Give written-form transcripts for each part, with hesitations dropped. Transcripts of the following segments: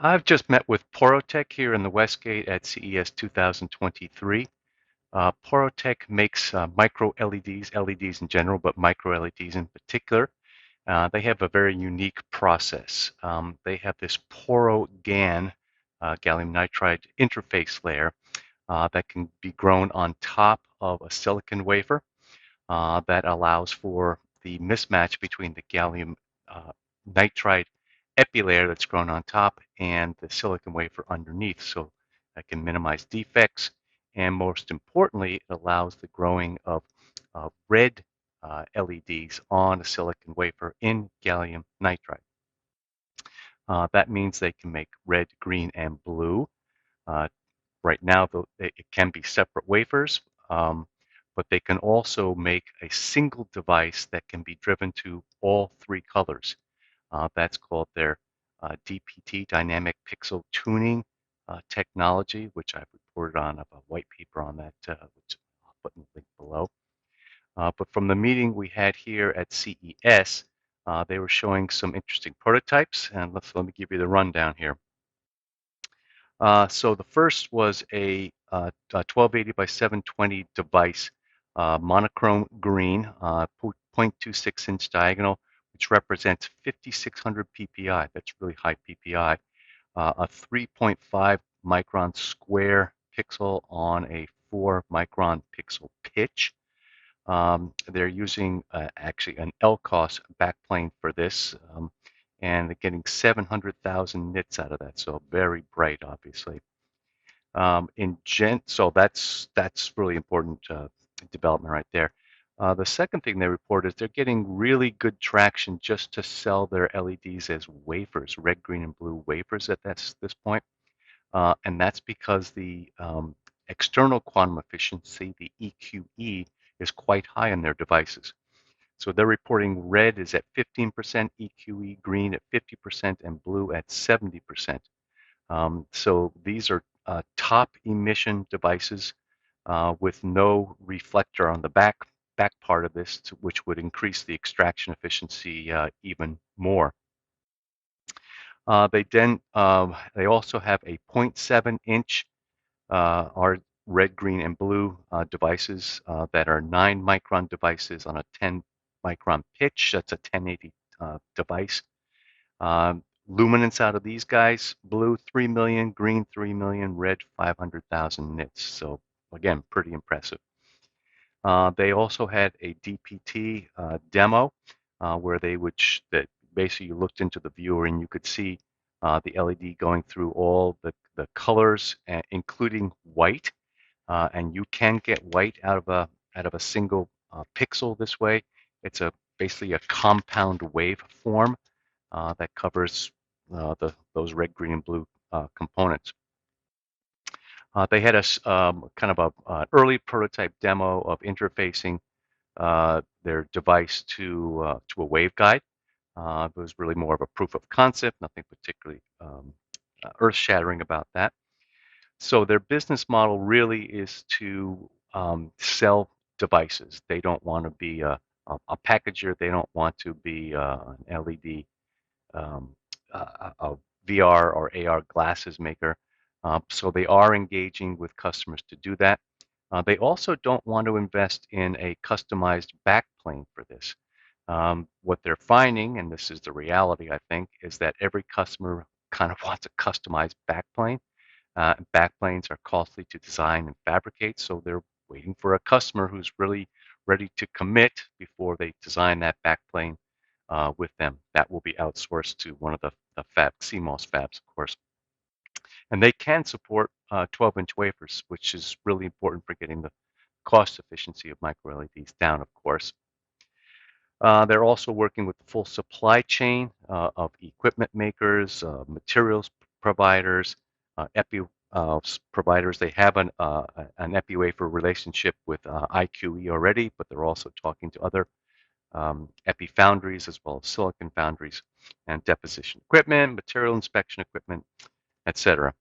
I've just met with Porotech here in the Westgate at CES 2023. Porotech makes micro LEDs, LEDs in general, but micro LEDs in particular. They have a very unique process. They have this poro GaN, gallium nitride interface layer that can be grown on top of a silicon wafer that allows for the mismatch between the gallium nitride epi layer that's grown on top and the silicon wafer underneath. So that can minimize defects. And most importantly, it allows the growing of red LEDs on a silicon wafer in gallium nitride. That means they can make red, green, and blue. Right now, though, it can be separate wafers, but they can also make a single device that can be driven to all three colors. That's called their DPT, Dynamic Pixel Tuning technology, which I've reported on a white paper on that, which I'll put in the link below. But from the meeting we had here at CES, they were showing some interesting prototypes, and let me give you the rundown here. So the first was a 1280 by 720 device, monochrome green, 0.26 inch diagonal, which represents 5600 ppi. That's really high ppi. A 3.5 micron square pixel on a 4 micron pixel pitch. They're using actually an LCOS backplane for this, and they're getting 700,000 nits out of that, so very bright, obviously. So that's really important development right there. The second thing they report is they're getting really good traction just to sell their LEDs as wafers, red, green, and blue wafers at this point. And that's because the external quantum efficiency, the EQE, is quite high in their devices. So they're reporting red is at 15% EQE, green at 50%, and blue at 70%. So these are top emission devices with no reflector on the back part of this, which would increase the extraction efficiency even more. They also have a 0.7 inch are red, green, and blue devices that are 9 micron devices on a 10 micron pitch. That's a 1080 device. Luminance out of these guys: blue 3 million, green 3 million, red 500,000 nits. So again, pretty impressive. They also had a DPT demo where that basically you looked into the viewer and you could see the LED going through all the colors, including white. And you can get white out of a single pixel this way. It's basically a compound waveform that covers those red, green, and blue components. They had a kind of an early prototype demo of interfacing their device to a waveguide. It was really more of a proof of concept, nothing particularly earth-shattering about that. So their business model really is to sell devices. They don't want to be a packager. They don't want to be an LED, a VR or AR glasses maker. So they are engaging with customers to do that. They also don't want to invest in a customized backplane for this. What they're finding, and this is the reality, I think, is that every customer kind of wants a customized backplane. Backplanes are costly to design and fabricate, so they're waiting for a customer who's really ready to commit before they design that backplane with them. That will be outsourced to one of the CMOS fabs, of course. And they can support 12-inch wafers, which is really important for getting the cost efficiency of micro LEDs down, of course. They're also working with the full supply chain of equipment makers, materials providers, epi providers. They have an epi wafer relationship with IQE already, but they're also talking to other epi foundries as well as silicon foundries and deposition equipment, material inspection equipment, etc.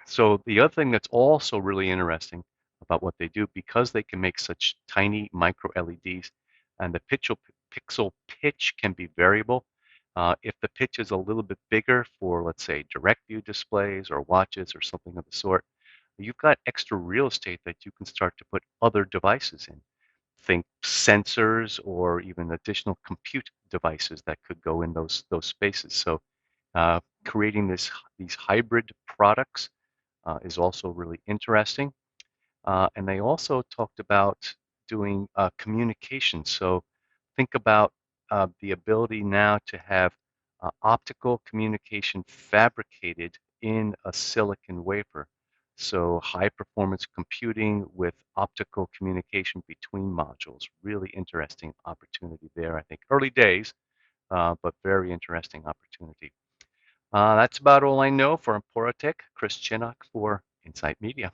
So the other thing that's also really interesting about what they do, because they can make such tiny micro LEDs and the pixel pitch can be variable, If the pitch is a little bit bigger for, let's say, direct view displays or watches or something of the sort, you've got extra real estate that you can start to put other devices in. Think sensors or even additional compute devices that could go in those spaces. So creating these hybrid products is also really interesting. And they also talked about doing communication. So think about the ability now to have optical communication fabricated in a silicon wafer. So high performance computing with optical communication between modules. Really interesting opportunity there, I think. Early days, but very interesting opportunity. That's about all I know for Porotech. Chris Chinnock for Insight Media.